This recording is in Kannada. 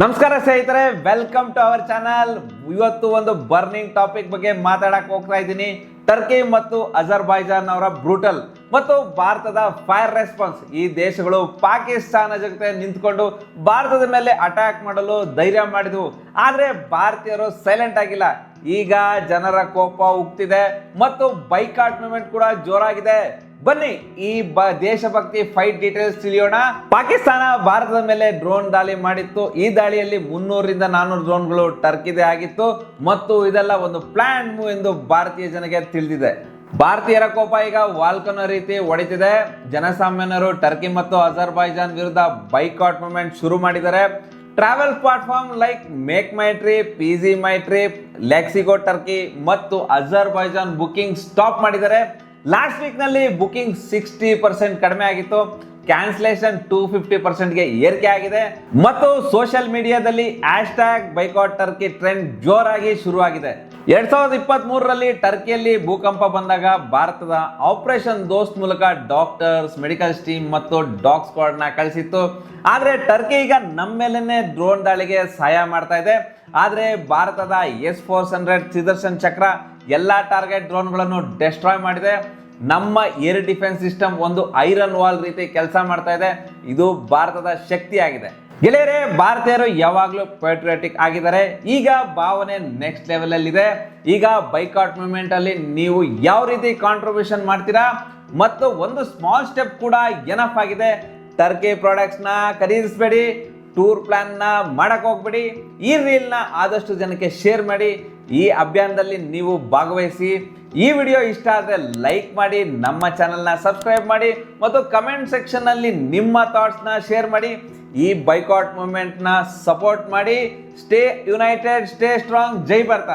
ನಮಸ್ಕಾರ ಸ್ನೇಹಿತರೆ, ವೆಲ್ಕಮ್ ಟು ಅವರ್ ಚಾನಲ್. ಇವತ್ತು ಒಂದು ಬರ್ನಿಂಗ್ ಟಾಪಿಕ್ ಬಗ್ಗೆ ಮಾತಾಡಕ್ ಹೋಗ್ತಾ ಇದ್ದೀನಿ. ಟರ್ಕಿ ಮತ್ತು ಅಜರ್ಬೈಜಾನ್ ಅವರ ಬ್ರೂಟಲ್ ಮತ್ತು ಭಾರತದ ಫೈರ್ ರೆಸ್ಪಾನ್ಸ್. ಈ ದೇಶಗಳು ಪಾಕಿಸ್ತಾನ ಜೊತೆ ನಿಂತ್ಕೊಂಡು ಭಾರತದ ಮೇಲೆ ಅಟ್ಯಾಕ್ ಮಾಡಲು ಧೈರ್ಯ ಮಾಡಿದವು. ಆದ್ರೆ ಭಾರತೀಯರು ಸೈಲೆಂಟ್ ಆಗಿಲ್ಲ. ಈಗ ಜನರ ಕೋಪ ಉಗ್ತಿದೆ ಮತ್ತು ಬೈಕಾಟ್ ಮೂವ್ಮೆಂಟ್ ಕೂಡ ಜೋರಾಗಿದೆ. ಬನ್ನಿ ಈ ದೇಶಭಕ್ತಿ ಫೈಟ್ ಡೀಟೇಲ್ಸ್ ತಿಳಿಯೋಣ. ಪಾಕಿಸ್ತಾನ ಭಾರತದ ಮೇಲೆ ಡ್ರೋನ್ ದಾಳಿ ಮಾಡಿತ್ತು. ಈ ದಾಳಿಯಲ್ಲಿ 300ರಿಂದ 400 ಡ್ರೋನ್ಗಳು ಟರ್ಕಿದೆ ಆಗಿತ್ತು ಮತ್ತು ಇದೆಲ್ಲ ಒಂದು ಪ್ಲಾನ್ ಮೂವ್ ಎಂದು ಭಾರತೀಯ ಜನಕ್ಕೆ ತಿಳಿದಿದೆ. ಭಾರತೀಯರ ಕೋಪ ಈಗ ವಾಲ್ಕನೋ ರೀತಿ ಹೊಡಿತಿದೆ. ಜನಸಾಮಾನ್ಯರು ಟರ್ಕಿ ಮತ್ತು ಅಜರ್ಬೈಜಾನ್ ವಿರುದ್ಧ ಬೈಕಾಟ್ ಮೂವ್ಮೆಂಟ್ ಶುರು ಮಾಡಿದ್ದಾರೆ. Travel platform like make my trip, easy my trip, ixigo Turkey ಮತ್ತು ಅಜರ್ಬೈಜಾನ್ ಬುಕಿಂಗ್ ಸ್ಟಾಪ್ ಮಾಡಿದ್ದಾರೆ. ಲಾಸ್ಟ್ ವೀಕ್ ನಲ್ಲಿ ಬುಕಿಂಗ್ 60% ಕಡಿಮೆ ಆಗಿತ್ತು. ಕ್ಯಾನ್ಸಲೇಷನ್ 250%ಗೆ ಏರಿಕೆ ಆಗಿದೆ ಮತ್ತು ಸೋಷಿಯಲ್ ಮೀಡಿಯಾದಲ್ಲಿ ಹ್ಯಾಶ್ಟ್ಯಾಗ್ ಬೈಕಾಟ್ ಟರ್ಕಿ ಟ್ರೆಂಡ್ ಜೋರಾಗಿ ಶುರುವಾಗಿದೆ. 2023ರಲ್ಲಿ ಟರ್ಕಿಯಲ್ಲಿ ಭೂಕಂಪ ಬಂದಾಗ ಭಾರತದ ಆಪರೇಷನ್ ದೋಸ್ತ್ ಮೂಲಕ ಡಾಕ್ಟರ್ಸ್, ಮೆಡಿಕಲ್ ಟೀಮ್ ಮತ್ತು ಡಾಗ್ ಸ್ಕ್ವಾಡ್ ನ ಕಳಿಸಿತ್ತು. ಆದ್ರೆ ಟರ್ಕಿ ಈಗ ನಮ್ಮ ಮೇಲೇನೆ ಡ್ರೋನ್ ದಾಳಿಗೆ ಸಹಾಯ ಮಾಡ್ತಾ ಇದೆ. ಆದ್ರೆ ಭಾರತದ S-400 ಸುದರ್ಶನ್ ಚಕ್ರ ಎಲ್ಲಾ ಟಾರ್ಗೆಟ್ ಡ್ರೋನ್ಗಳನ್ನು ಡೆಸ್ಟ್ರಾಯ್ ಮಾಡಿದೆ. ನಮ್ಮ ಏರ್ ಡಿಫೆನ್ಸ್ ಸಿಸ್ಟಮ್ ಒಂದು ಐರನ್ ವಾಲ್ ರೀತಿ ಕೆಲಸ ಮಾಡ್ತಾ ಇದೆ. ಇದು ಭಾರತದ ಶಕ್ತಿ ಆಗಿದೆ. ಗೆಳೆಯರೇ, ಭಾರತೀಯರು ಯಾವಾಗಲೂ ಪ್ಯಾಟ್ರಿಯಾಟಿಕ್ ಆಗಿದ್ದಾರೆ. ಈಗ ಭಾವನೆ ನೆಕ್ಸ್ಟ್ ಲೆವೆಲ್ ಅಲ್ಲಿ ಇದೆ. ಈಗ ಬೈಕಾಟ್ ಮೂವ್ಮೆಂಟ್ ಅಲ್ಲಿ ನೀವು ಯಾವ ರೀತಿ ಕಾಂಟ್ರಿಬ್ಯೂಷನ್ ಮಾಡ್ತೀರಾ ಮತ್ತು ಒಂದು ಸ್ಮಾಲ್ ಸ್ಟೆಪ್ ಕೂಡ ಎನಫ್ ಆಗಿದೆ. ಟರ್ಕಿ ಪ್ರಾಡಕ್ಟ್ಸ್ ನ ಖರೀದಿಸಬೇಡಿ, ಟೂರ್ ಪ್ಲಾನ್ ನ ಮಾಡಕ್ ಹೋಗ್ಬೇಡಿ. ಈ ರೀಲ್ ನ ಆದಷ್ಟು ಜನಕ್ಕೆ ಶೇರ್ ಮಾಡಿ. ಈ ಅಭಿಯಾನದಲ್ಲಿ ನೀವು ಭಾಗವಹಿಸಿ. ಈ ವಿಡಿಯೋ ಇಷ್ಟ ಆದರೆ ಲೈಕ್ ಮಾಡಿ, ನಮ್ಮ ಚಾನೆಲ್ನ ಸಬ್ಸ್ಕ್ರೈಬ್ ಮಾಡಿ ಮತ್ತು ಕಮೆಂಟ್ ಸೆಕ್ಷನ್ ನಲ್ಲಿ ನಿಮ್ಮ ಥಾಟ್ಸ್ ನ ಶೇರ್ ಮಾಡಿ. ಈ ಬೈಕಾಟ್ ಮೂವ್ಮೆಂಟ್ ನ ಸಪೋರ್ಟ್ ಮಾಡಿ. Stay united, stay strong. ಜೈ ಭಾರತ.